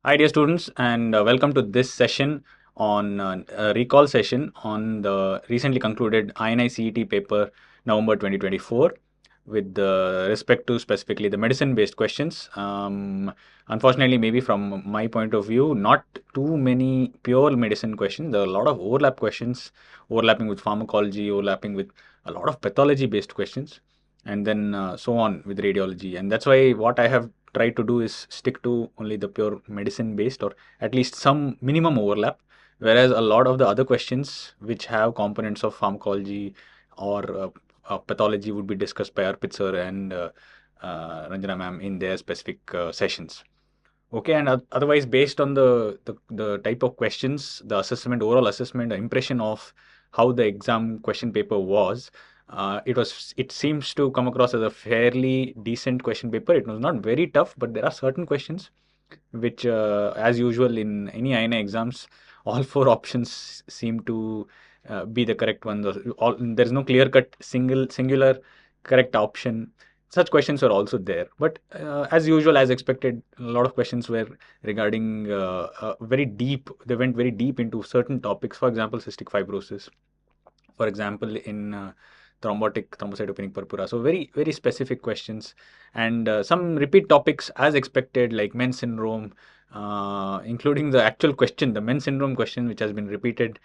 Hi, dear students, and welcome to this session on a recall session on the recently concluded INI-CET paper November 2024 with respect to specifically the medicine-based questions. Unfortunately, maybe from my point of view, not too many pure medicine questions. There are a lot of overlap questions, overlapping with pharmacology, overlapping with a lot of pathology-based questions, and then so on with radiology. And that's why what I have tried to do is stick to only the pure medicine based or at least some minimum overlap, whereas a lot of the other questions which have components of pharmacology or pathology would be discussed by Arpit sir and Ranjana ma'am in their specific sessions. Okay, and otherwise, based on the type of questions, the assessment, overall assessment, the impression of how the exam question paper was, it seems to come across as a fairly decent question paper. It was not very tough, but there are certain questions which, as usual in any INI exams, all four options seem to be the correct ones. There's no clear-cut singular correct option. Such questions were also there, but as usual, as expected, a lot of questions were regarding very deep. They went very deep into certain topics. For example, cystic fibrosis. For example, in thrombocytopenic purpura. So very specific questions, and some repeat topics as expected, like Men's syndrome, including the actual question, the Men's syndrome question, which has been repeated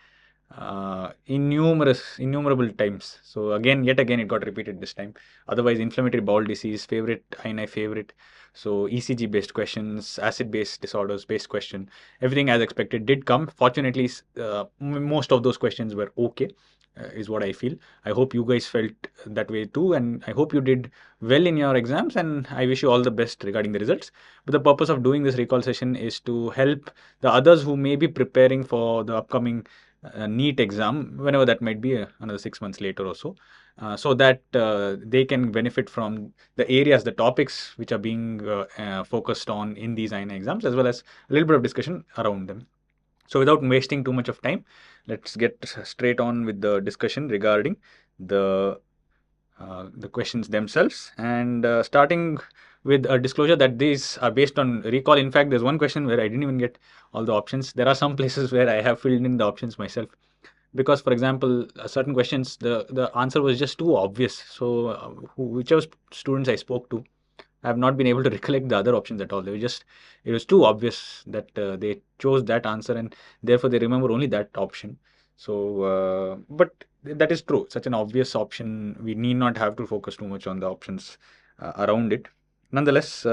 innumerable times. So yet again, it got repeated this time. Otherwise, inflammatory bowel disease, favorite, INI favorite. So ECG based questions, acid based disorders based question, everything as expected did come. Fortunately, most of those questions were okay, is what I feel. I hope you guys felt that way too, and I hope you did well in your exams, and I wish you all the best regarding the results. But the purpose of doing this recall session is to help the others who may be preparing for the upcoming NEET exam, whenever that might be, another 6 months later or so, so that they can benefit from the areas, the topics which are being focused on in these INI exams, as well as a little bit of discussion around them. So without wasting too much of time, let's get straight on with the discussion regarding the questions themselves, and starting with a disclosure that these are based on recall. In fact, there's one question where I didn't even get all the options. There are some places where I have filled in the options myself, because for example, certain questions, the answer was just too obvious. So whichever students I spoke to, I have not been able to recollect the other options at all. It was too obvious that they chose that answer, and therefore they remember only that option. So, but that is true. Such an obvious option, we need not have to focus too much on the options around it. Nonetheless,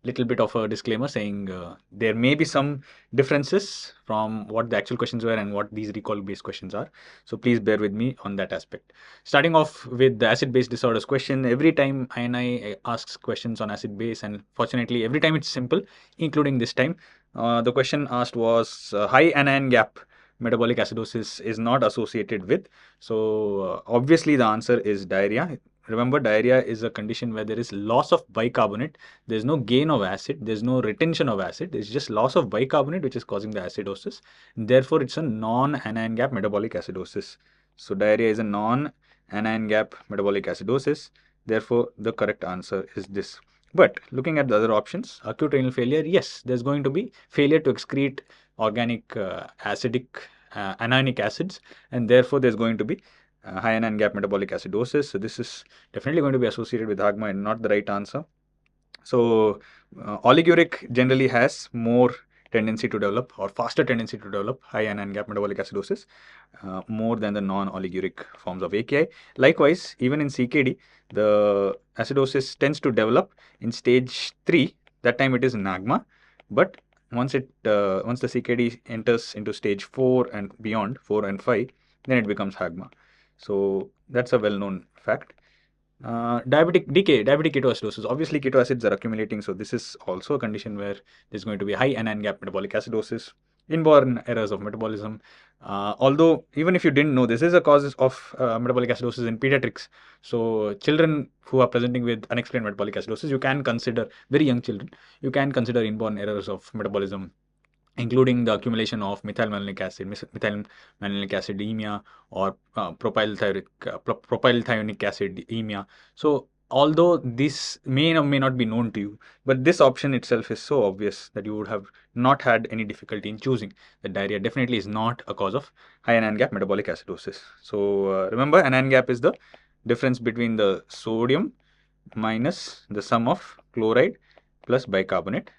little bit of a disclaimer saying there may be some differences from what the actual questions were and what these recall based questions are. So please bear with me on that aspect. Starting off with the acid base disorders question, every time INI asks questions on acid base, and fortunately every time it's simple, including this time. The question asked was high anion gap metabolic acidosis is not associated with. So obviously the answer is diarrhea. Remember, diarrhea is a condition where there is loss of bicarbonate. There's no gain of acid. There's no retention of acid. It's just loss of bicarbonate which is causing the acidosis. Therefore, it's a non-anion gap metabolic acidosis. So, diarrhea is a non-anion gap metabolic acidosis. Therefore, the correct answer is this. But looking at the other options, acute renal failure, yes, there's going to be failure to excrete organic acidic anionic acids, and therefore there's going to be high anion gap metabolic acidosis. So this is definitely going to be associated with AGMA and not the right answer. So oliguric generally has more tendency to develop or faster tendency to develop high anion gap metabolic acidosis more than the non-oliguric forms of AKI. Likewise, even in CKD, the acidosis tends to develop in stage 3. That time it is NAGMA, but once the CKD enters into stage 4 and beyond, 4 and 5, then it becomes HAGMA. So that's a well-known fact. Diabetic ketoacidosis. Obviously, keto acids are accumulating, so this is also a condition where there's going to be high anion gap metabolic acidosis. Inborn errors of metabolism. Although, even if you didn't know, this is a cause of metabolic acidosis in pediatrics. So, children who are presenting with unexplained metabolic acidosis, you can consider, very young children, you can consider inborn errors of metabolism, including the accumulation of methylmalonic acidemia, or propylthionic acidemia. So although this may or may not be known to you, but this option itself is so obvious that you would have not had any difficulty in choosing that diarrhea definitely is not a cause of high anion gap metabolic acidosis. So remember, anion gap is the difference between the sodium minus the sum of chloride plus bicarbonate,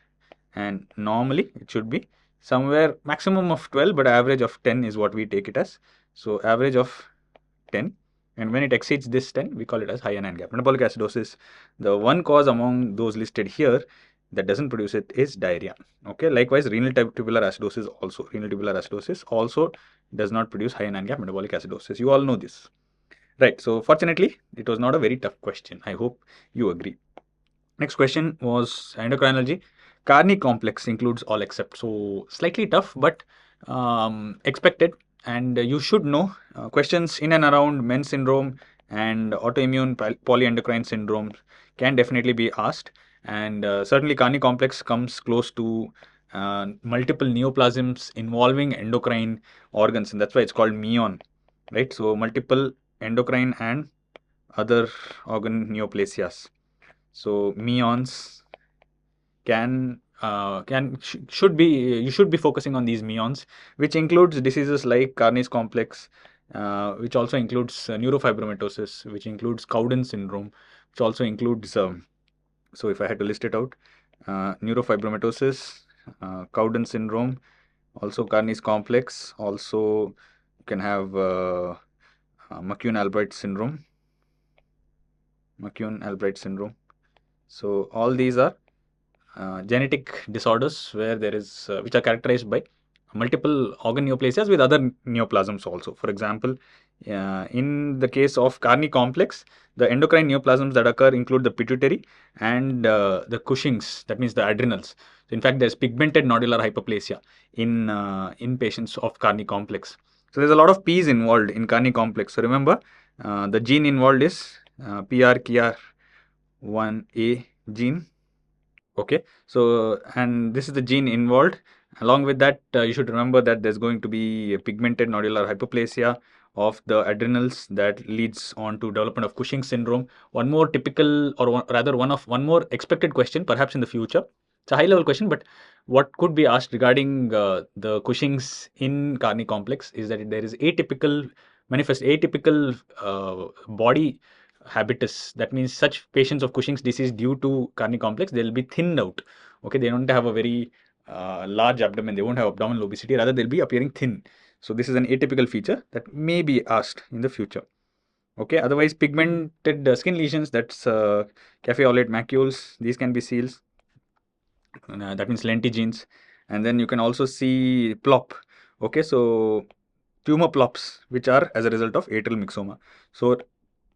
and normally it should be somewhere maximum of 12, but average of 10 is what we take it as. So average of 10, and when it exceeds this 10, we call it as high anion gap metabolic acidosis. The one cause among those listed here that doesn't produce it is diarrhea. Okay, likewise renal tubular acidosis also does not produce high anion gap metabolic acidosis. You all know this, right? So fortunately it was not a very tough question. I hope you agree. Next question was endocrinology. Carney complex includes all except. So slightly tough, but expected. And you should know questions in and around men's syndrome and autoimmune polyendocrine syndrome can definitely be asked. And certainly Carney complex comes close to multiple neoplasms involving endocrine organs, and that's why it's called MEON, right? So multiple endocrine and other organ neoplasias. So MEONs should be you should be focusing on these MEONs, which includes diseases like Carney's complex, which also includes neurofibromatosis, which includes Cowden syndrome, which also includes so if I had to list it out, neurofibromatosis, Cowden syndrome, also Carney's complex, also you can have McCune-Albright syndrome. So all these are genetic disorders where there is which are characterized by multiple organ neoplasias with other neoplasms also. For example, in the case of Carney complex, the endocrine neoplasms that occur include the pituitary and the Cushing's, that means the adrenals. So in fact, there's pigmented nodular hyperplasia in patients of Carney complex. So there's a lot of P's involved in Carney complex. So remember, the gene involved is PRKR1A gene. Okay, so and this is the gene involved. Along with that, you should remember that there's going to be a pigmented nodular hyperplasia of the adrenals that leads on to development of Cushing's syndrome. One more typical, or one more expected question, perhaps in the future. It's a high-level question, but what could be asked regarding the Cushing's in Carney complex is that there is atypical body habitus. That means such patients of Cushing's disease due to Carney complex, they'll be thinned out. Okay, they don't have a very large abdomen. They won't have abdominal obesity. Rather, they'll be appearing thin. So this is an atypical feature that may be asked in the future. Okay, otherwise pigmented skin lesions, that's cafe aulate macules. These can be seals. That means lentigenes. And then you can also see plop. Okay, so tumor plops, which are as a result of atrial myxoma. So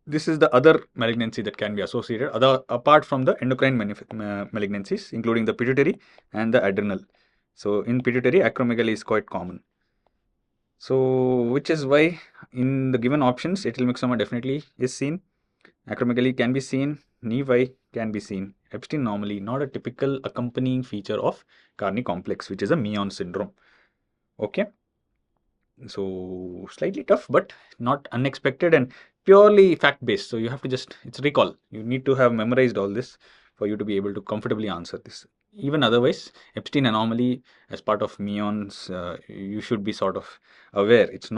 this is the other malignancy that can be associated apart from the endocrine malignancies, including the pituitary and the adrenal. So in pituitary, acromegaly is quite common. So which is why in the given options, atrial myxoma definitely is seen, acromegaly can be seen, Nevi can be seen. Epstein anomaly, not a typical accompanying feature of Carney complex, which is a MEON syndrome. Okay. So slightly tough, but not unexpected and purely fact-based. So you have to just, it's recall. You need to have memorized all this for you to be able to comfortably answer this. Even otherwise, Epstein anomaly as part of MEONs, you should be sort of aware. It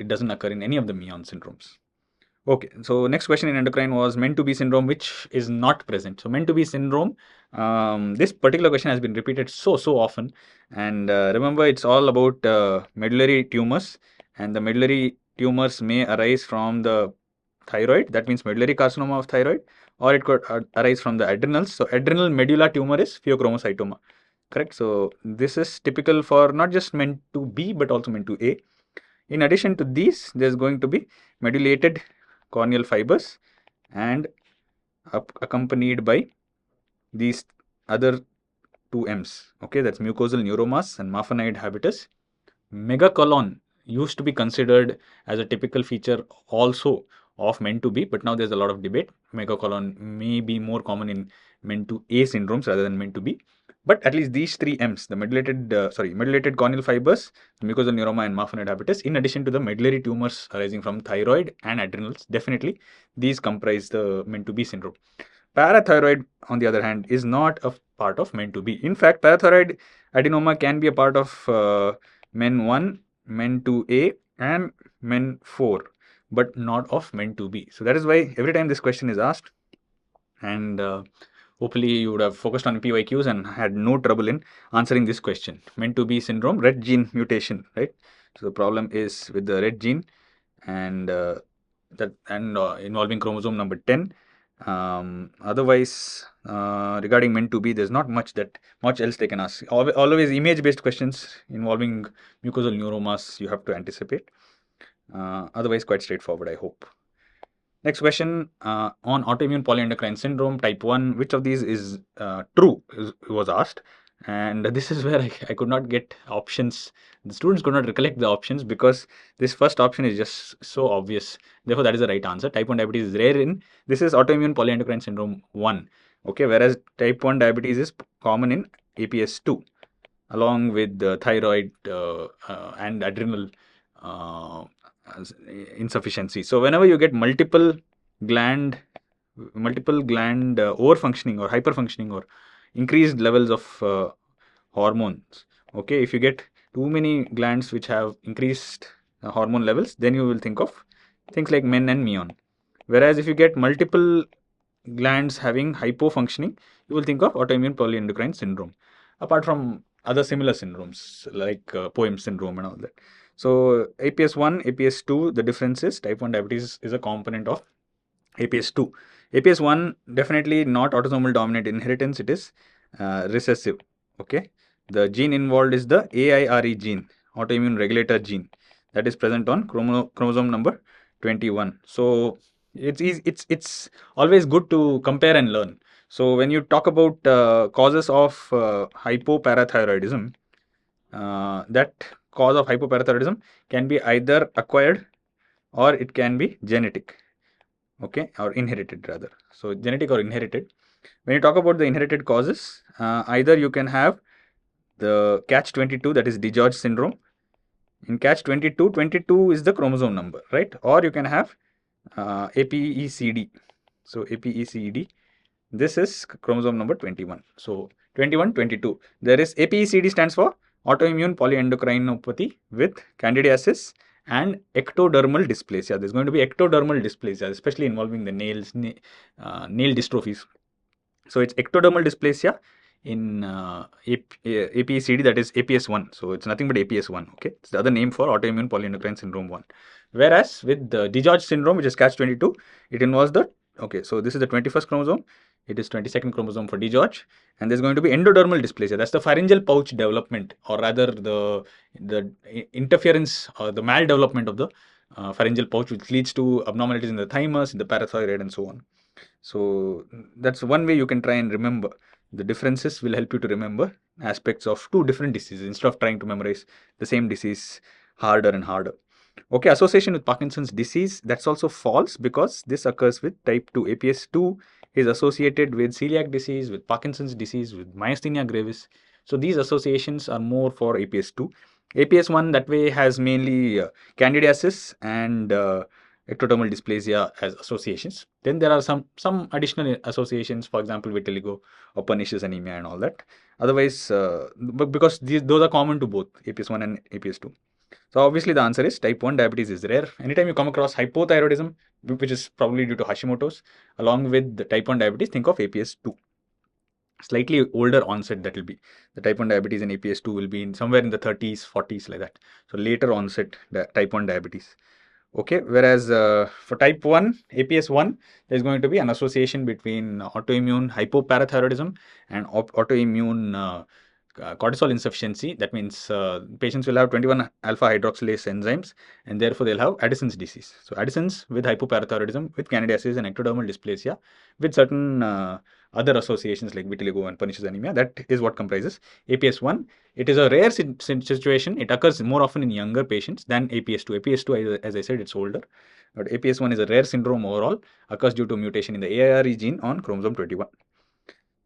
doesn't occur in any of the MEON syndromes. Okay, so next question in endocrine was meant to be syndrome, which is not present. So meant to be syndrome, this particular question has been repeated so often. And remember, it's all about medullary tumors, and the medullary tumors may arise from the thyroid. That means medullary carcinoma of thyroid, or it could arise from the adrenals. So adrenal medulla tumor is pheochromocytoma, correct? So this is typical for not just meant to be, but also meant to A. In addition to these, there's going to be medullated corneal fibers and accompanied by these other two M's. Okay, that's mucosal neuromass and Marfanide habitus. Megacolon used to be considered as a typical feature also of meant to be, but now there's a lot of debate. Megacolon may be more common in meant to A syndromes rather than meant to be. But at least these three M's, the medullated corneal fibers, mucosal neuroma, and Marfanoid habitus, in addition to the medullary tumors arising from thyroid and adrenals, definitely these comprise the meant to be syndrome. Parathyroid, on the other hand, is not a part of meant to be. In fact, parathyroid adenoma can be a part of MEN 1, MEN 2A, and MEN 4, but not of meant to be. So that is why every time this question is asked, and hopefully you would have focused on PYQs and had no trouble in answering this question. Meant to be syndrome, red gene mutation, right? So the problem is with the red gene, and involving chromosome number 10. Otherwise, regarding meant to be, there's not much else they can ask. Always image-based questions involving mucosal neuromas you have to anticipate. Otherwise, quite straightforward, I hope. Next question, on autoimmune polyendocrine syndrome type 1, which of these is true, was asked. And this is where I could not get options. The students could not recollect the options because this first option is just so obvious. Therefore, that is the right answer. Type 1 diabetes is rare in, this is autoimmune polyendocrine syndrome 1. Okay, whereas type 1 diabetes is common in APS 2, along with the thyroid and adrenal insufficiency. So whenever you get multiple gland overfunctioning or hyperfunctioning or increased levels of hormones, okay, if you get too many glands which have increased hormone levels, then you will think of things like MEN and MEON. Whereas if you get multiple glands having hypofunctioning, you will think of autoimmune polyendocrine syndrome, apart from other similar syndromes like POEM syndrome and all that. So APS 1, APS 2, the difference is type 1 diabetes is a component of APS 2. APS 1, definitely not autosomal dominant inheritance, it is recessive. Okay, the gene involved is the AIRE gene, autoimmune regulator gene, that is present on chromosome number 21. So it's always good to compare and learn. So when you talk about causes of hypoparathyroidism, that cause of hypoparathyroidism can be either acquired or it can be genetic, okay, or inherited rather. So genetic or inherited. When you talk about the inherited causes, either you can have the catch-22, that is DiGeorge syndrome. In catch-22, 22 is the chromosome number, right? Or you can have APECD. So APECD, this is chromosome number 21. So 21, 22. There is APECD stands for autoimmune polyendocrinopathy with candidiasis and ectodermal dysplasia. There's going to be ectodermal dysplasia, especially involving the nails, nail dystrophies. So it's ectodermal dysplasia in APECD, that is APS1. So it's nothing but APS1. Okay, it's the other name for autoimmune polyendocrine syndrome 1. Whereas with the DiGeorge syndrome, which is catch-22, it involves the, okay, so this is the 21st chromosome. It is 22nd chromosome for DiGeorge, and there's going to be endodermal dysplasia. That's the pharyngeal pouch development, or rather the interference or the maldevelopment of the pharyngeal pouch, which leads to abnormalities in the thymus, in the parathyroid, and so on. So that's one way you can try and remember. The differences will help you to remember aspects of two different diseases instead of trying to memorize the same disease harder and harder. Okay, association with Parkinson's disease, that's also false because this occurs with type 2. APS 2 is associated with celiac disease, with Parkinson's disease, with myasthenia gravis. So these associations are more for APS 2. APS 1 that way has mainly candidiasis and ectodermal dysplasia as associations. Then there are some additional associations, for example, vitiligo or pernicious anemia and all that. Otherwise, because those are common to both APS 1 and APS 2. So obviously the answer is type 1 diabetes is rare. Anytime you come across hypothyroidism, which is probably due to Hashimoto's, along with the type 1 diabetes, think of APS 2. Slightly older onset, that will be. The type 1 diabetes and APS 2 will be in somewhere in the 30s, 40s, like that. So later onset type 1 diabetes. Okay, whereas for type 1, APS 1, there is going to be an association between autoimmune hypoparathyroidism and autoimmune cortisol insufficiency. That means patients will have 21 alpha hydroxylase enzymes, and therefore they'll have Addison's disease. So Addison's with hypoparathyroidism, with candidiasis and ectodermal dysplasia, with certain other associations like vitiligo and pernicious anemia. That is what comprises APS 1. It is a rare situation. It occurs more often in younger patients than APS 2. APS 2, as I said, it's older. But APS 1 is a rare syndrome overall, occurs due to mutation in the AIRE gene on chromosome 21.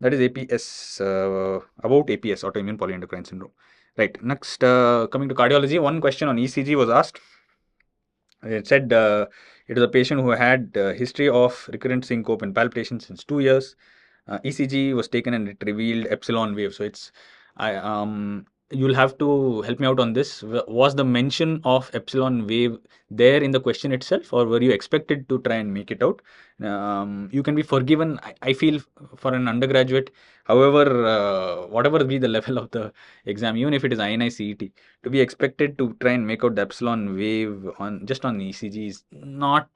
That is APS, about APS, autoimmune polyendocrine syndrome. Right. Next, coming to cardiology, one question on ECG was asked. It said it was a patient who had history of recurrent syncope and palpitation since 2 years. ECG was taken and it revealed epsilon wave. So it's, you'll have to help me out on this. Was the mention of epsilon wave there in the question itself, or were you expected to try and make it out? You can be forgiven, I feel, for an undergraduate. However, whatever be the level of the exam, even if it is INI-CET, to be expected to try and make out the epsilon wave on just on ECG is not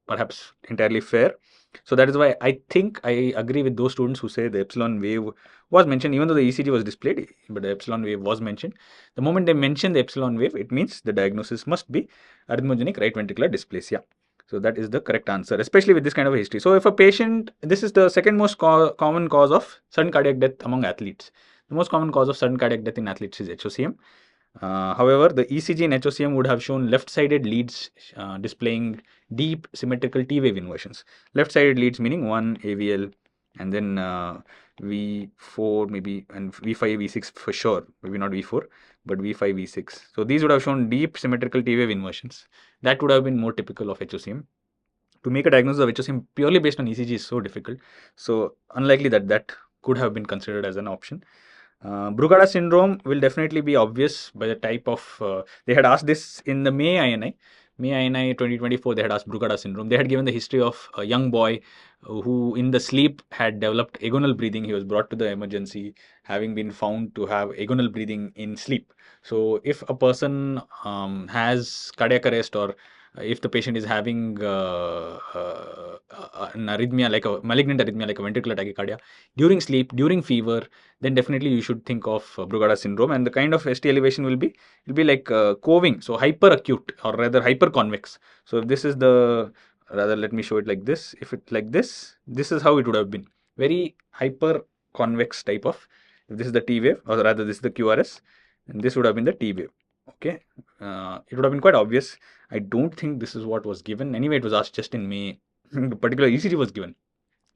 perhaps entirely fair. So that is why I think I agree with those students who say the epsilon wave was mentioned, even though the ECG was displayed, but the epsilon wave was mentioned. The moment they mention the epsilon wave, it means the diagnosis must be arrhythmogenic right ventricular dysplasia. So that is the correct answer, especially with this kind of a history. So if a patient, this is the second most common cause of sudden cardiac death among athletes. The most common cause of sudden cardiac death in athletes is HOCM. However, the ECG in HOCM would have shown left-sided leads displaying deep symmetrical T-wave inversions. Left-sided leads meaning 1 AVL and then V4 maybe, and V5, V6 for sure, maybe not V4, but V5, V6. So these would have shown deep symmetrical T-wave inversions. That would have been more typical of HOCM. To make a diagnosis of HOCM purely based on ECG is so difficult. So unlikely that that could have been considered as an option. Brugada syndrome will definitely be obvious by the type of, they had asked this in the May INI 2024, they had asked Brugada syndrome. They had given the history of a young boy who in the sleep had developed agonal breathing. He was brought to the emergency having been found to have agonal breathing in sleep. So if a person has cardiac arrest, or if the patient is having an arrhythmia, like a malignant arrhythmia, like a ventricular tachycardia, during sleep, during fever, then definitely you should think of Brugada syndrome. And the kind of ST elevation will be like coving, so hyperacute or rather hyperconvex. So if this is the, rather let me show it like this. If it like this is how it would have been. Very hyperconvex type of, if this is the T wave, or rather this is the QRS, and this would have been the T wave. Okay, it would have been quite obvious. I don't think this is what was given. Anyway, it was asked just in May. The particular ECG was given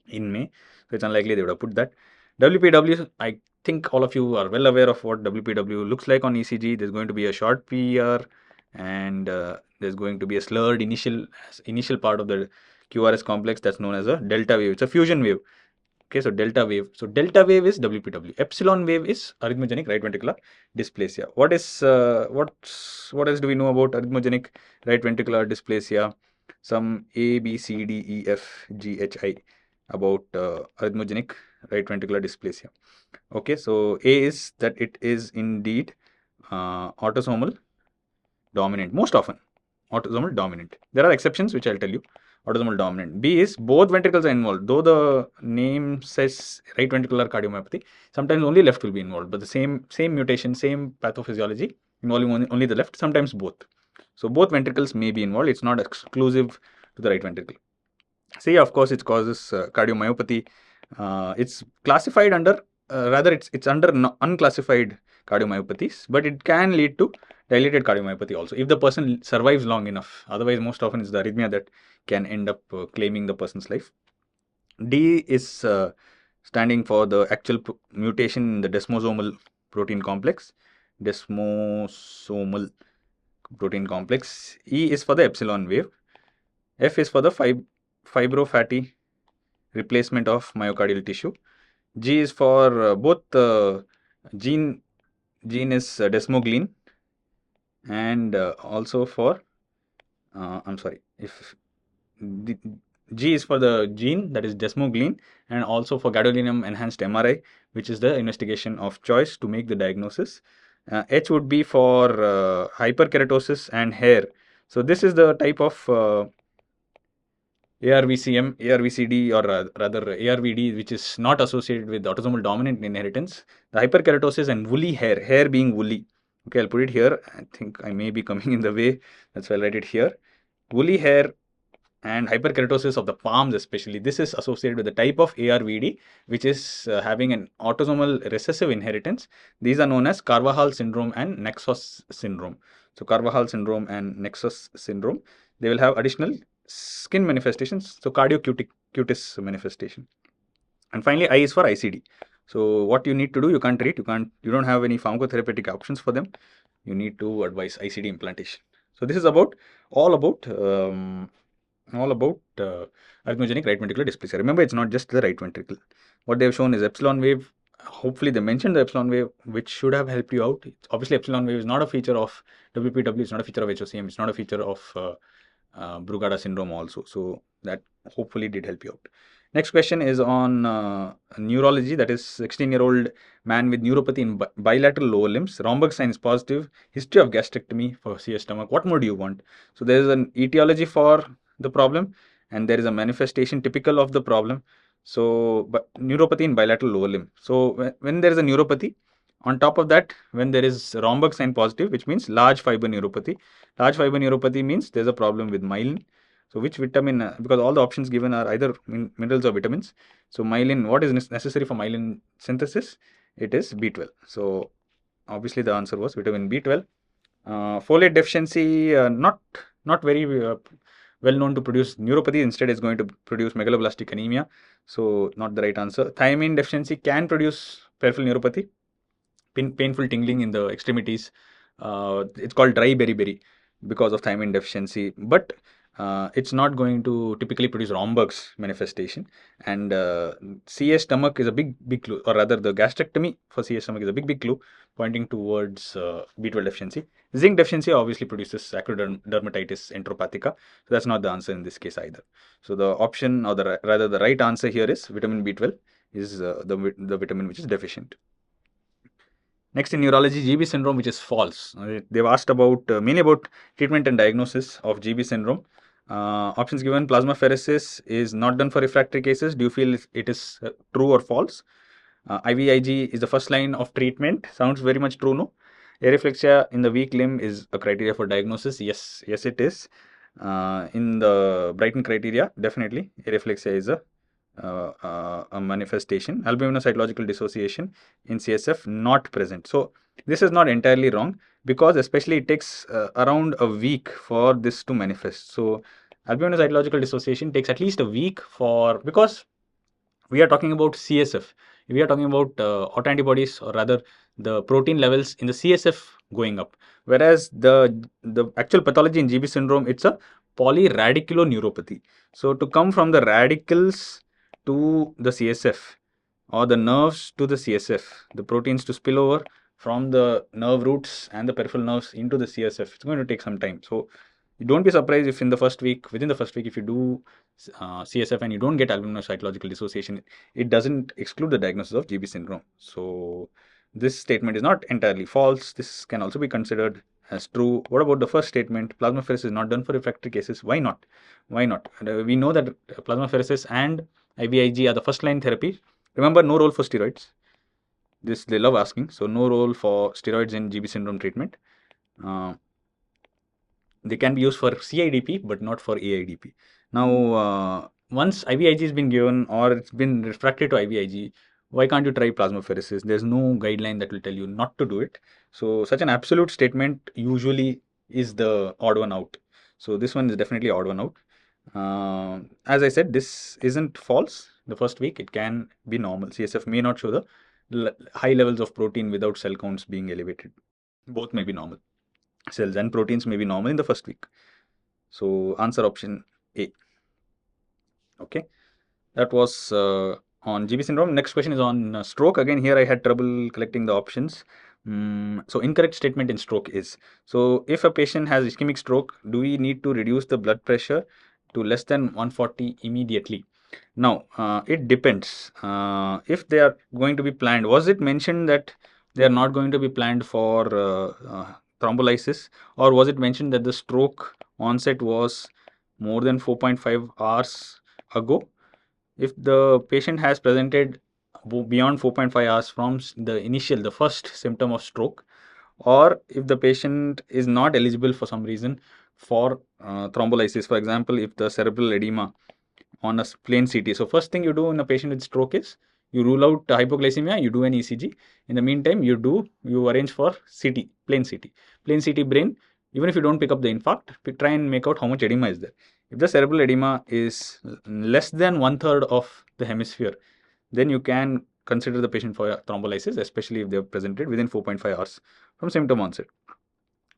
in May, so it's unlikely they would have put that. WPW, I think all of you are well aware of what WPW looks like on ECG. There's going to be a short PER, and there's going to be a slurred initial part of the QRS complex that's known as a delta wave. It's a fusion wave. Okay, so delta wave. So delta wave is WPW. Epsilon wave is arrhythmogenic right ventricular dysplasia. What else do we know about arrhythmogenic right ventricular dysplasia? Some A, B, C, D, E, F, G, H, I about arrhythmogenic right ventricular dysplasia. Okay, so A is that it is indeed autosomal dominant, most often autosomal dominant. There are exceptions which I'll tell you. Autosomal dominant. B is both ventricles are involved. Though the name says right ventricular cardiomyopathy, sometimes only left will be involved, but the same mutation, same pathophysiology involving only the left, sometimes both. So both ventricles may be involved. It's not exclusive to the right ventricle. C, of course, it causes cardiomyopathy. It's classified under, rather it's under unclassified cardiomyopathies, but it can lead to dilated cardiomyopathy also if the person survives long enough. Otherwise, most often it's the arrhythmia that can end up claiming the person's life. D is standing for the actual mutation in the desmosomal protein complex. Desmosomal protein complex. E is for the epsilon wave. F is for the fibrofatty replacement of myocardial tissue. G is for both gene is desmoglein, and also for I'm sorry, if the, G is for the gene, that is desmoglein, and also for gadolinium enhanced MRI, which is the investigation of choice to make the diagnosis. H would be for hyperkeratosis and hair. So this is the type of ARVCM, ARVCD, or rather ARVD, which is not associated with autosomal dominant inheritance. The hyperkeratosis and woolly hair being woolly. Okay, I'll put it here. I think I may be coming in the way. That's why I'll write it here. Woolly hair and hyperkeratosis of the palms especially. This is associated with the type of ARVD, which is having an autosomal recessive inheritance. These are known as Carvajal syndrome and Nexus syndrome. So Carvajal syndrome and Nexus syndrome, they will have additional skin manifestations, so cardiocutis manifestation. And finally, I is for ICD. So what you need to do, you can't treat, you don't have any pharmacotherapeutic options for them. You need to advise ICD implantation. So this is all about arrhythmogenic right ventricular dysplasia. Remember, it's not just the right ventricle. What they've shown is epsilon wave. Hopefully, they mentioned the epsilon wave, which should have helped you out. Obviously, epsilon wave is not a feature of WPW. It's not a feature of HOCM. It's not a feature of Brugada syndrome also. So that hopefully did help you out. Next question is on neurology. That is 16-year-old man with neuropathy in bilateral lower limbs. Romberg sign is positive. History of gastrectomy for CS stomach. What more do you want? So there is an etiology for the problem, and there is a manifestation typical of the problem. So, but neuropathy in bilateral lower limb. So when there is a neuropathy, on top of that, when there is Romberg sign positive, which means large fiber neuropathy. Large fiber neuropathy means there's a problem with myelin. So which vitamin, because all the options given are either minerals or vitamins. So myelin, what is necessary for myelin synthesis? It is B12. So obviously the answer was vitamin B12. Folate deficiency, not very well known to produce neuropathy. Instead, it's going to produce megaloblastic anemia. So not the right answer. Thiamine deficiency can produce peripheral neuropathy, painful tingling in the extremities. It's called dry beriberi because of thiamine deficiency, but it's not going to typically produce Romberg's manifestation. And CS stomach is a big clue, or rather, the gastrectomy for CS stomach is a big clue pointing towards B12 deficiency. Zinc deficiency obviously produces acrodermatitis enteropathica, so that's not the answer in this case either. So the option, or rather the right answer here is vitamin B12 is the vitamin which is deficient. Next in neurology, GB syndrome, which is false. They've asked about mainly about treatment and diagnosis of GB syndrome. Options given: plasmapheresis is not done for refractory cases. Do you feel it is true or false? IVIG is the first line of treatment. Sounds very much true, no? Areflexia in the weak limb is a criteria for diagnosis. Yes, it is. In the Brighton criteria, definitely areflexia is a manifestation. Albuminocytological dissociation in CSF not present. So this is not entirely wrong, because especially it takes around a week for this to manifest. So albuminocytological dissociation takes at least a week because we are talking about CSF. We are talking about autoantibodies, or rather the protein levels in the CSF going up. Whereas the actual pathology in GB syndrome, it's a polyradiculoneuropathy. So to come from the radicals to the CSF, or the nerves to the CSF, the proteins to spill over from the nerve roots and the peripheral nerves into the CSF, it's going to take some time. So don't be surprised if within the first week, if you do CSF and you don't get albuminocytological dissociation, it doesn't exclude the diagnosis of GB syndrome. So this statement is not entirely false. This can also be considered as true. What about the first statement? Plasmapheresis is not done for refractory cases. Why not? We know that plasmapheresis and IVIG are the first line therapy. Remember, no role for steroids. This they love asking. So no role for steroids in GB syndrome treatment. They can be used for CIDP, but not for AIDP. Now, once IVIG has been given, or it's been refractory to IVIG, why can't you try plasmapheresis? There's no guideline that will tell you not to do it. So such an absolute statement usually is the odd one out. So this one is definitely odd one out. As I said, this isn't false. The first week, it can be normal. CSF may not show the high levels of protein without cell counts being elevated. Both may be normal. Cells and proteins may be normal in the first week. So answer option A. Okay, that was on GB syndrome. Next question is on stroke. Again, here I had trouble collecting the options. So incorrect statement in stroke is, so if a patient has ischemic stroke, do we need to reduce the blood pressure to less than 140 immediately? Now, it depends. If they are going to be planned, was it mentioned that they are not going to be planned for thrombolysis, or was it mentioned that the stroke onset was more than 4.5 hours ago? If the patient has presented beyond 4.5 hours from the first symptom of stroke, or if the patient is not eligible for some reason for thrombolysis, for example, if the cerebral edema on a plain CT. So first thing you do in a patient with stroke is you rule out hypoglycemia, you do an ECG. In the meantime, you arrange for CT, plain CT brain. Even if you don't pick up the infarct, try and make out how much edema is there. If the cerebral edema is less than 1/3 of the hemisphere, then you can consider the patient for thrombolysis, especially if they have presented within 4.5 hours from symptom onset.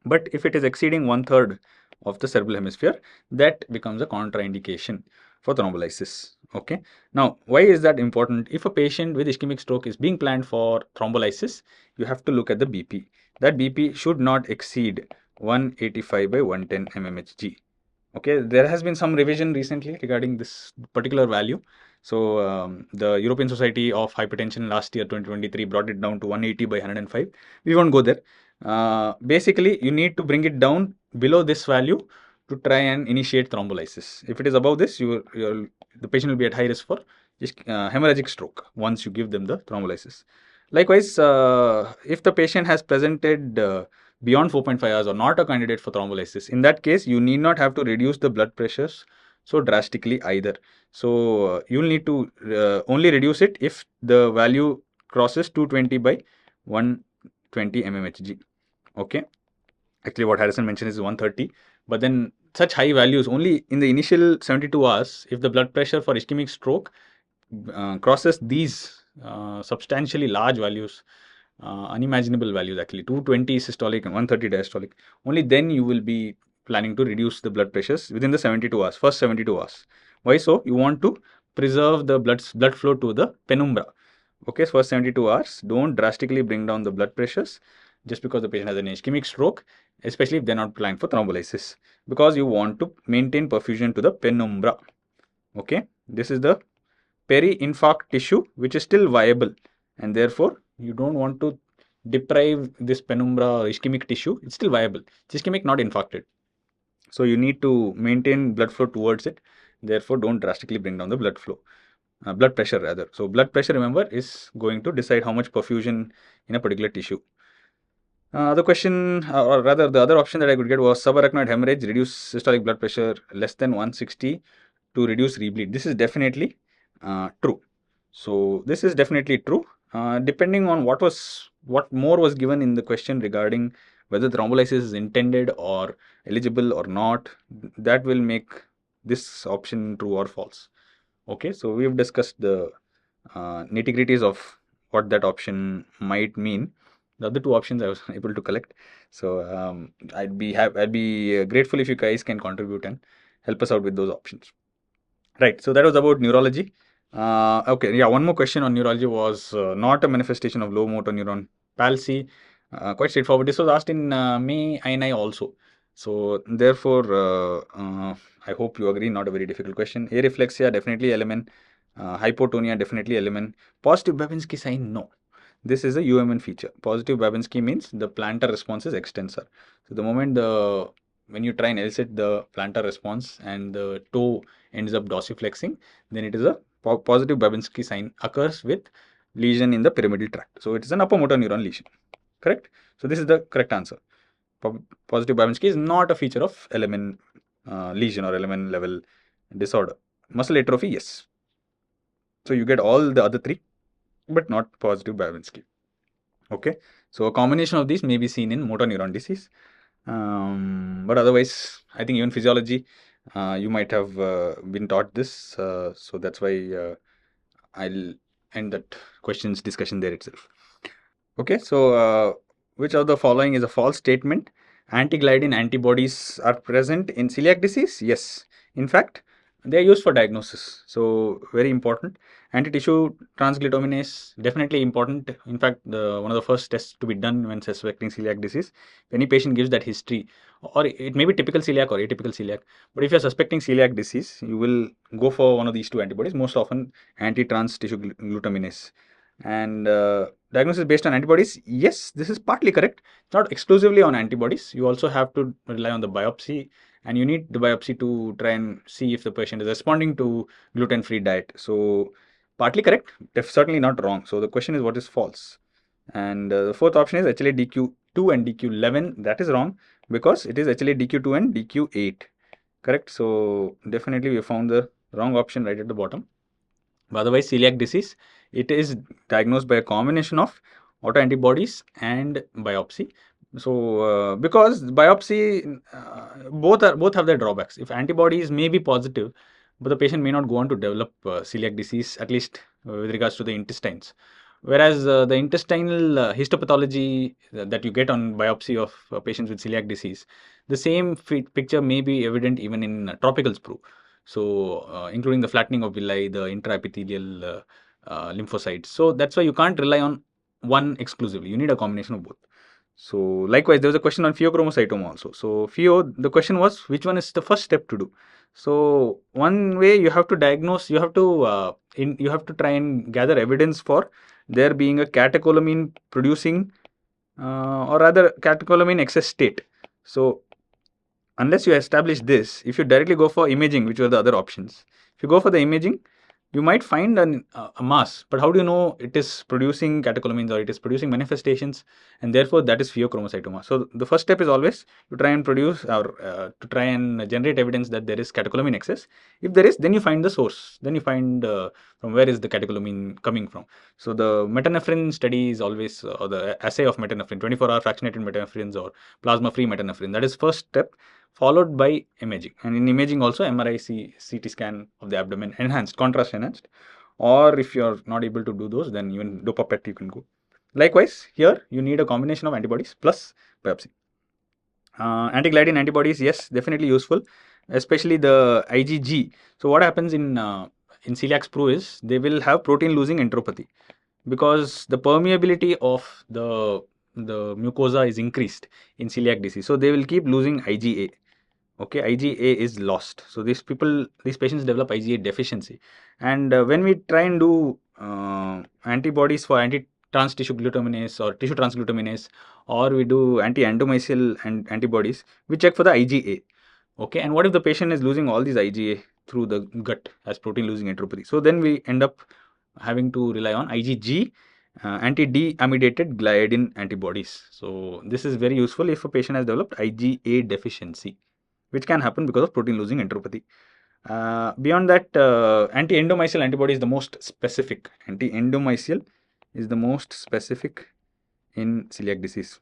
But if it is exceeding 1/3 of the cerebral hemisphere, that becomes a contraindication for thrombolysis. Okay. Now, why is that important? If a patient with ischemic stroke is being planned for thrombolysis, you have to look at the BP. That BP should not exceed 185 by 110 mmHg. Okay, there has been some revision recently regarding this particular value. So the European Society of Hypertension last year, 2023, brought it down to 180 by 105. We won't go there. Basically, you need to bring it down below this value to try and initiate thrombolysis. If it is above this, the patient will be at high risk for hemorrhagic stroke once you give them the thrombolysis. Likewise, if the patient has presented beyond 4.5 hours or not a candidate for thrombolysis, in that case, you need not have to reduce the blood pressures so drastically either. So you'll need to only reduce it if the value crosses 220 by 120 mmHg. Okay. Actually, what Harrison mentioned is 130, but then such high values only in the initial 72 hours, if the blood pressure for ischemic stroke crosses these substantially large values, unimaginable values actually, 220 systolic and 130 diastolic, only then you will be planning to reduce the blood pressures within the 72 hours, first 72 hours. Why so? You want to preserve the blood flow to the penumbra. Okay, so for 72 hours, don't drastically bring down the blood pressures just because the patient has an ischemic stroke, especially if they're not planned for thrombolysis, because you want to maintain perfusion to the penumbra. Okay, this is the peri-infarct tissue which is still viable, and therefore you don't want to deprive this penumbra or ischemic tissue. It's still viable. It's ischemic, not infarcted. So you need to maintain blood flow towards it. Therefore, don't drastically bring down the blood flow. Blood pressure rather. So blood pressure, remember, is going to decide how much perfusion in a particular tissue. The question, or rather the other option that I could get was subarachnoid hemorrhage, reduce systolic blood pressure less than 160 to reduce rebleed. This is definitely true. So this is definitely true. Depending on what more was given in the question regarding whether thrombolysis is intended or eligible or not, that will make this option true or false. Okay, so we've discussed the nitty-gritties of what that option might mean. The other two options I was able to collect. So I'd be grateful if you guys can contribute and help us out with those options. Right. So that was about neurology. Okay. Yeah. One more question on neurology was not a manifestation of low motor neuron palsy. Quite straightforward. This was asked in May INI also. So therefore, I hope you agree. Not a very difficult question. Areflexia definitely LMN. Hypotonia definitely LMN. Positive Babinski sign, no. This is a UMN feature. Positive Babinski means the plantar response is extensor. So the moment when you try and elicit the plantar response and the toe ends up dorsiflexing, then it is a positive Babinski sign occurs with lesion in the pyramidal tract. So it is an upper motor neuron lesion. Correct? So this is the correct answer. Positive Babinski is not a feature of LMN lesion or LMN level disorder. Muscle atrophy, yes. So you get all the other three, but not positive Babinski. Okay. So a combination of these may be seen in motor neuron disease. But otherwise, I think even physiology, you might have been taught this. So that's why I'll end that questions discussion there itself. Okay, so which of the following is a false statement? Antigliadin antibodies are present in celiac disease? Yes. In fact, they are used for diagnosis. So very important. Anti-tissue transglutaminase, definitely important. In fact, one of the first tests to be done when suspecting celiac disease, if any patient gives that history, or it may be typical celiac or atypical celiac, but if you're suspecting celiac disease, you will go for one of these two antibodies, most often anti-trans tissue glutaminase. And diagnosis based on antibodies, yes, this is partly correct. It's not exclusively on antibodies. You also have to rely on the biopsy, and you need the biopsy to try and see if the patient is responding to gluten-free diet. So partly correct, certainly not wrong. So the question is, what is false? And the fourth option is HLA-DQ2 and DQ11. That is wrong because it is HLA-DQ2 and DQ8. Correct. So definitely we found the wrong option right at the bottom. But otherwise, celiac disease, it is diagnosed by a combination of autoantibodies and biopsy. So because biopsy, both have their drawbacks. If antibodies may be positive, but the patient may not go on to develop celiac disease, at least with regards to the intestines. Whereas the intestinal histopathology that you get on biopsy of patients with celiac disease, the same picture may be evident even in tropical sprue. So, including the flattening of villi, the intraepithelial lymphocytes. So, that's why you can't rely on one exclusively. You need a combination of both. So, likewise, there was a question on pheochromocytoma also. So, the question was which one is the first step to do. So, one way you have to diagnose, you have to try and gather evidence for there being a catecholamine producing or rather catecholamine excess state. So, unless you establish this, if you directly go for imaging, which are the other options, if you go for the imaging, you might find a mass, but how do you know it is producing catecholamines or it is producing manifestations, and therefore that is pheochromocytoma. So the first step is always to try and produce or to try and generate evidence that there is catecholamine excess. If there is, then you find the source. Then you find from where is the catecholamine coming from. So the metanephrine study is always, or the assay of metanephrine, 24-hour fractionated metanephrines or plasma-free metanephrine. That is first step, followed by imaging. And in imaging also MRI, CT scan of the abdomen, enhanced, contrast enhanced. Or if you're not able to do those, then even dopapet you can go. Likewise, here you need a combination of antibodies plus biopsy. Anti-gliadin antibodies, yes, definitely useful, especially the IgG. So what happens in celiac sprue is they will have protein losing enteropathy because the permeability of the mucosa is increased in celiac disease. So they will keep losing IgA. Okay, IgA is lost. So these patients develop IgA deficiency. And when we try and do antibodies for anti-trans tissue glutamase or tissue transglutaminase, or we do anti-endomysial and antibodies, we check for the IgA. Okay, and what if the patient is losing all these IgA through the gut as protein losing enteropathy? So then we end up having to rely on IgG, anti-deamidated gliadin antibodies. So this is very useful if a patient has developed IgA deficiency, which can happen because of protein losing enteropathy. Beyond that, anti-endomysial antibody is the most specific. Anti-endomysial is the most specific in celiac disease.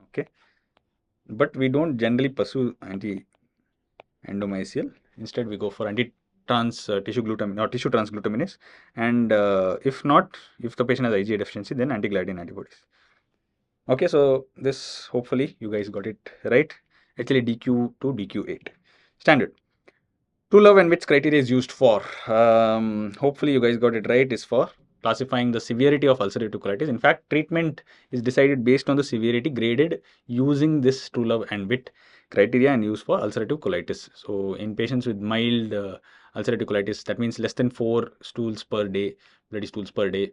Okay, but we don't generally pursue anti-endomysial. Instead, we go for anti-trans tissue glutamine or tissue transglutaminase, and if not, if the patient has IgA deficiency, then anti-gliadin antibodies. Okay, so this hopefully you guys got it right. Actually, DQ to DQ8 standard. True love and which criteria is used for? Hopefully you guys got it right. Is for classifying the severity of ulcerative colitis. In fact, treatment is decided based on the severity graded using this true love and wit criteria and used for ulcerative colitis. So in patients with mild ulcerative colitis, that means less than 4 stools per day, bloody stools per day.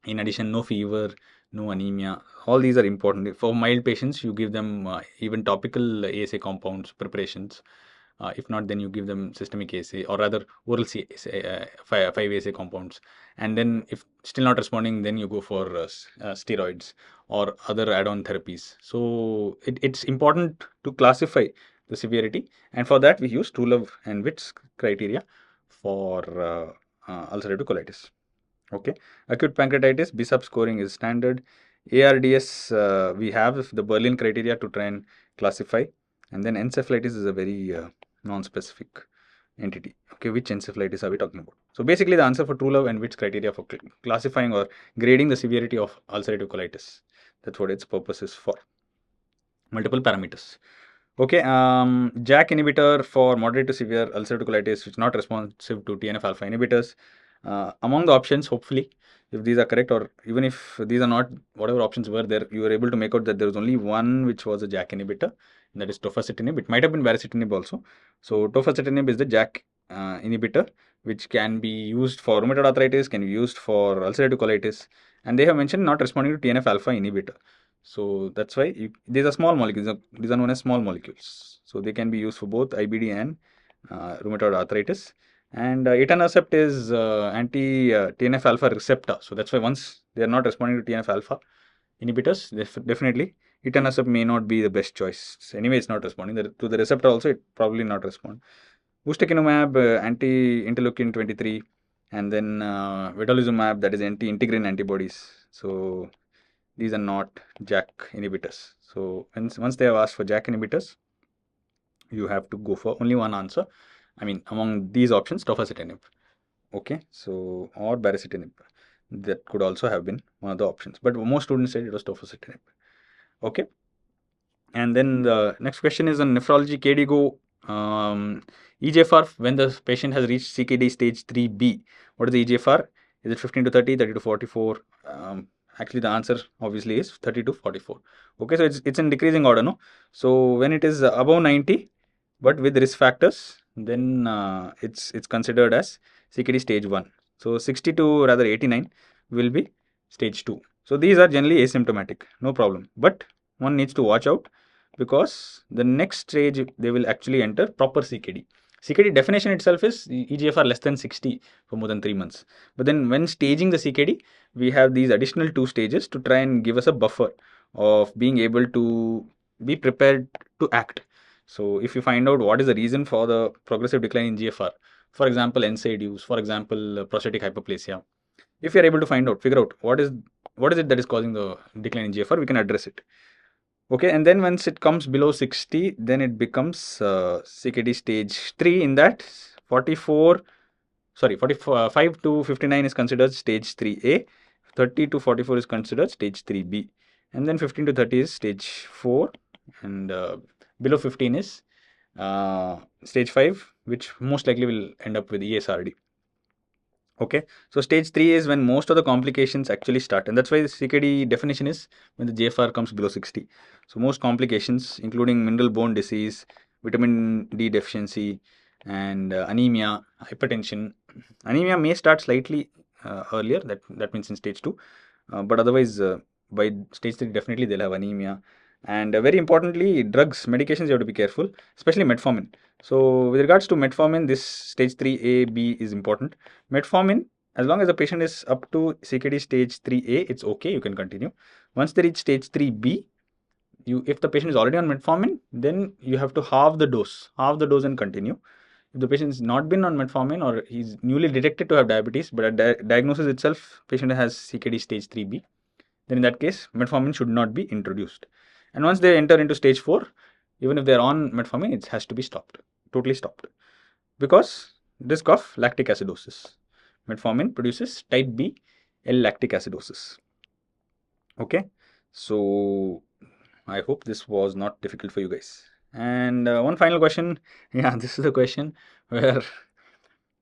In addition, no fever, no anemia. All these are important. For mild patients, you give them even topical ASA compounds preparations. If not, then you give them systemic ASA or rather oral 5 ASA compounds. And then if still not responding, then you go for steroids or other add-on therapies. So it's important to classify the severity. And for that, we use true love and wits criteria for ulcerative colitis. Okay, acute pancreatitis, BSAP scoring is standard. ARDS, we have the Berlin criteria to try and classify. And then encephalitis is a very non-specific entity. Okay, which encephalitis are we talking about? So basically the answer for true love and which criteria for classifying or grading the severity of ulcerative colitis. That's what its purpose is for. Multiple parameters. Okay, JAK inhibitor for moderate to severe ulcerative colitis, which is not responsive to TNF alpha inhibitors. Among the options, hopefully, if these are correct, or even if these are not, whatever options were there, you were able to make out that there was only one which was a JAK inhibitor, and that is tofacitinib. It might have been baricitinib also. So tofacitinib is the JAK inhibitor, which can be used for rheumatoid arthritis, can be used for ulcerative colitis, and they have mentioned not responding to TNF alpha inhibitor. So that's why these are small molecules. These are known as small molecules. So they can be used for both IBD and rheumatoid arthritis. And etanercept is anti-TNF alpha receptor. So that's why once they are not responding to TNF alpha inhibitors, definitely etanercept may not be the best choice. So anyway, it's not responding to the receptor also. It probably not respond. Ustekinumab, anti-interleukin 23, and then vedolizumab, that is anti-integrin antibodies. So these are not JAK inhibitors. So once they have asked for JAK inhibitors, you have to go for only one answer. I mean, among these options, tofacitinib. Okay, so or baricitinib. That could also have been one of the options, but most students said it was tofacitinib. Okay, and then the next question is on nephrology. KDIGO EGFR when the patient has reached CKD stage 3B. What is the EGFR? Is it 15 to 30, 30 to 44? Actually, the answer obviously is 30 to 44. Okay, so it's in decreasing order, no? So when it is above 90, but with risk factors, then it's considered as CKD stage 1. So 60 to rather 89 will be stage 2. So these are generally asymptomatic, no problem. But one needs to watch out because the next stage they will actually enter proper CKD. CKD definition itself is EGFR less than 60 for more than 3 months. But then when staging the CKD, we have these additional 2 stages to try and give us a buffer of being able to be prepared to act. So if you find out what is the reason for the progressive decline in GFR, for example, NSAID use, for example, prostatic hyperplasia, if you are able to find out, figure out what is it that is causing the decline in GFR, we can address it. Okay, and then once it comes below 60, then it becomes CKD stage 3. In that, 44, sorry, 45 to 59 is considered stage 3A, 30 to 44 is considered stage 3B, and then 15 to 30 is stage 4, and below 15 is stage 5, which most likely will end up with ESRD. Okay, so stage 3 is when most of the complications actually start, and that's why the CKD definition is when the GFR comes below 60. So most complications, including mineral bone disease, vitamin D deficiency, and anemia, hypertension. Anemia may start slightly earlier, that means in stage 2, but otherwise by stage 3 definitely they'll have anemia. And very importantly, drugs, medications you have to be careful, especially metformin. So with regards to metformin, this stage 3A, B is important. Metformin, as long as the patient is up to CKD stage 3A, it's okay, you can continue. Once they reach stage 3B, if the patient is already on metformin, then you have to halve the dose and continue. If the patient has not been on metformin or he's newly detected to have diabetes, but at diagnosis itself, patient has CKD stage 3B, then in that case, metformin should not be introduced. And once they enter into stage 4, even if they're on metformin, it has to be stopped, totally stopped, because risk of lactic acidosis. Metformin produces type B L-lactic acidosis. Okay, so I hope this was not difficult for you guys. And one final question. Yeah, this is the question where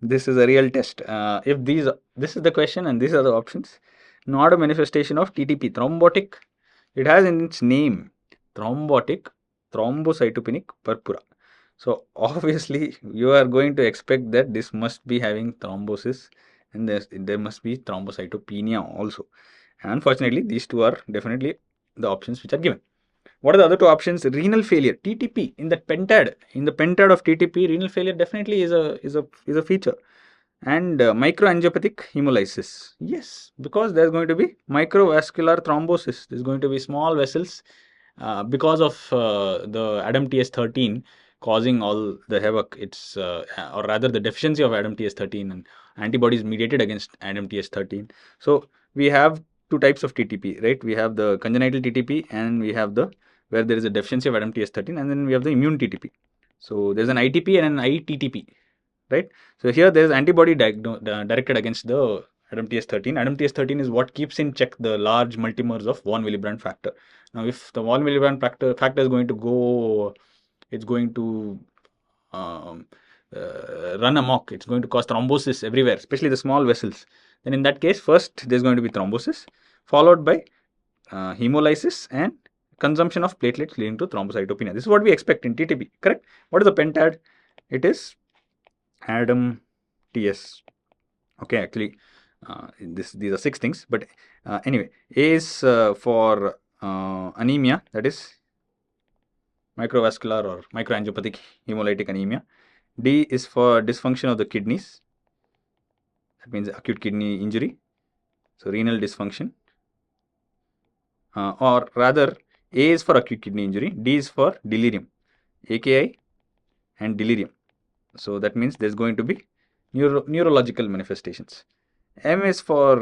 this is a real test. If this is the question and these are the options. Not a manifestation of TTP, thrombotic. It has in its name thrombotic thrombocytopenic purpura. So obviously you are going to expect that this must be having thrombosis and there must be thrombocytopenia also. And unfortunately, these two are definitely the options which are given. What are the other two options? Renal failure, TTP. In the pentad of TTP, renal failure definitely is a feature. And microangiopathic hemolysis. Yes, because there's going to be microvascular thrombosis. There's going to be small vessels because of the ADAMTS13 causing all the havoc. It's or rather the deficiency of ADAMTS13 and antibodies mediated against ADAMTS13. So we have two types of TTP, right? We have the congenital TTP and we have the where there is a deficiency of ADAMTS13, and then we have the immune TTP. So there's an ITP and an ITTP, right? So here there is antibody directed against the ADAMTS13. ADAMTS13 is what keeps in check the large multimers of von Willebrand factor. Now, if the von Willebrand factor is going to go, it's going to run amok. It's going to cause thrombosis everywhere, especially the small vessels. Then in that case, first there's going to be thrombosis, followed by hemolysis and consumption of platelets leading to thrombocytopenia. This is what we expect in TTP, correct? What is the pentad? It is ADAM-TS. Okay, actually, these are 6 things, but anyway, A is for anemia, that is microvascular or microangiopathic hemolytic anemia. D is for dysfunction of the kidneys, that means acute kidney injury, so renal dysfunction. Or rather, A is for acute kidney injury, D is for delirium, AKI and delirium. So that means there's going to be neurological manifestations. M is for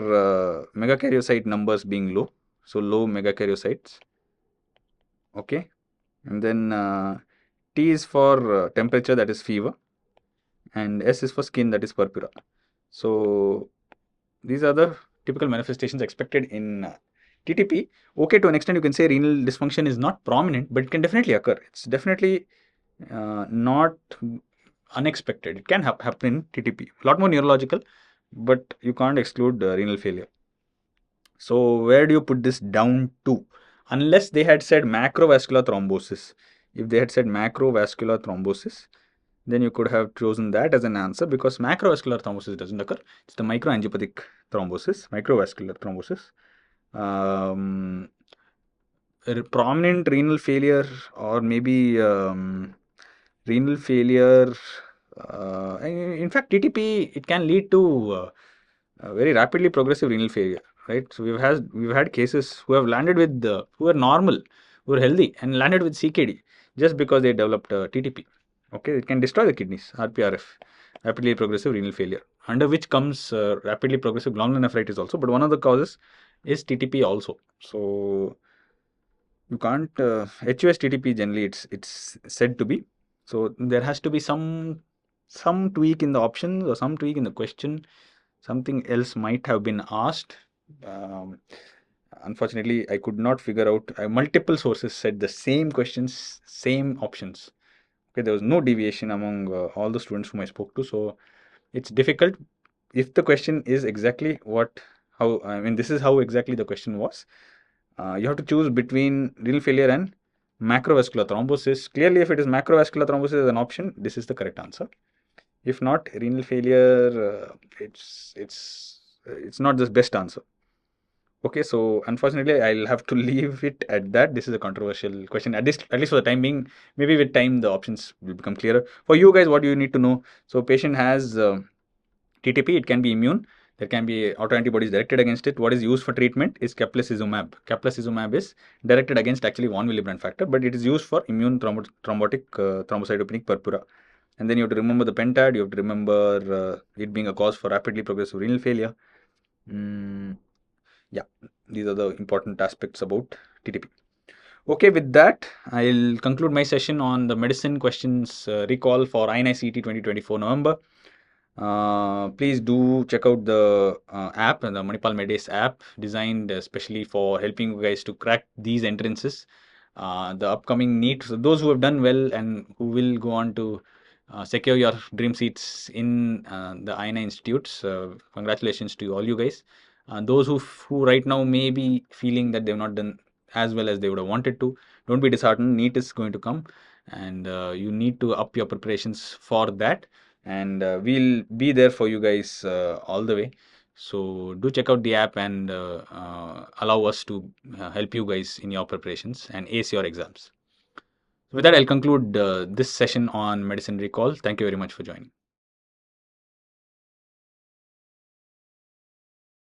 megakaryocyte numbers being low, so low megakaryocytes. Okay, and then T is for temperature, that is fever, and S is for skin, that is purpura. So these are the typical manifestations expected in TTP. Okay, to an extent, you can say renal dysfunction is not prominent, but it can definitely occur. It's definitely not unexpected. It can happen in TTP. A lot more neurological, but you can't exclude renal failure. So where do you put this down to? Unless they had said macrovascular thrombosis. If they had said macrovascular thrombosis, then you could have chosen that as an answer, because macrovascular thrombosis doesn't occur. It's the microangiopathic thrombosis, microvascular thrombosis. Prominent renal failure, or maybe renal failure. In fact, TTP, it can lead to very rapidly progressive renal failure, right? So we've had cases who have landed with who are normal, who are healthy, and landed with CKD just because they developed TTP. Okay, it can destroy the kidneys. RPRF, rapidly progressive renal failure, under which comes rapidly progressive glomerulonephritis also. But one of the causes is TTP also. So you can't HUS TTP generally it's said to be. So there has to be some tweak in the options or some tweak in the question. Something else might have been asked. Um, Unfortunately, I could not figure out. Multiple sources said the same questions, same options. Okay, there was no deviation among all the students whom I spoke to. So it's difficult. If the question is exactly how, I mean, this is how exactly the question was. You have to choose between renal failure and macrovascular thrombosis. Clearly, if it is macrovascular thrombosis as an option, this is the correct answer. If not, renal failure, it's not the best answer. Okay, so unfortunately, I'll have to leave it at that. This is a controversial question. At least for the time being. Maybe with time, the options will become clearer. For you guys, what do you need to know? So, patient has TTP. It can be immune. There can be autoantibodies directed against it. What is used for treatment is caplacizumab. Caplacizumab is directed against actually von Willebrand factor, but it is used for immune thrombotic thrombocytopenic purpura. And then you have to remember the pentad. You have to remember it being a cause for rapidly progressive renal failure. Yeah, these are the important aspects about TTP. Okay, with that, I'll conclude my session on the medicine questions recall for INI-CET 2024 November. Please do check out the app, the Manipal MedAce app, designed especially for helping you guys to crack these entrances. The upcoming NEET, so those who have done well and who will go on to secure your dream seats in the INI institutes, congratulations to all you guys. Those who right now may be feeling that they've not done as well as they would have wanted to, don't be disheartened. NEET is going to come, and you need to up your preparations for that. And we'll be there for you guys all the way. So do check out the app and allow us to help you guys in your preparations and ace your exams. With that, I'll conclude this session on medicine recall. Thank you very much for joining.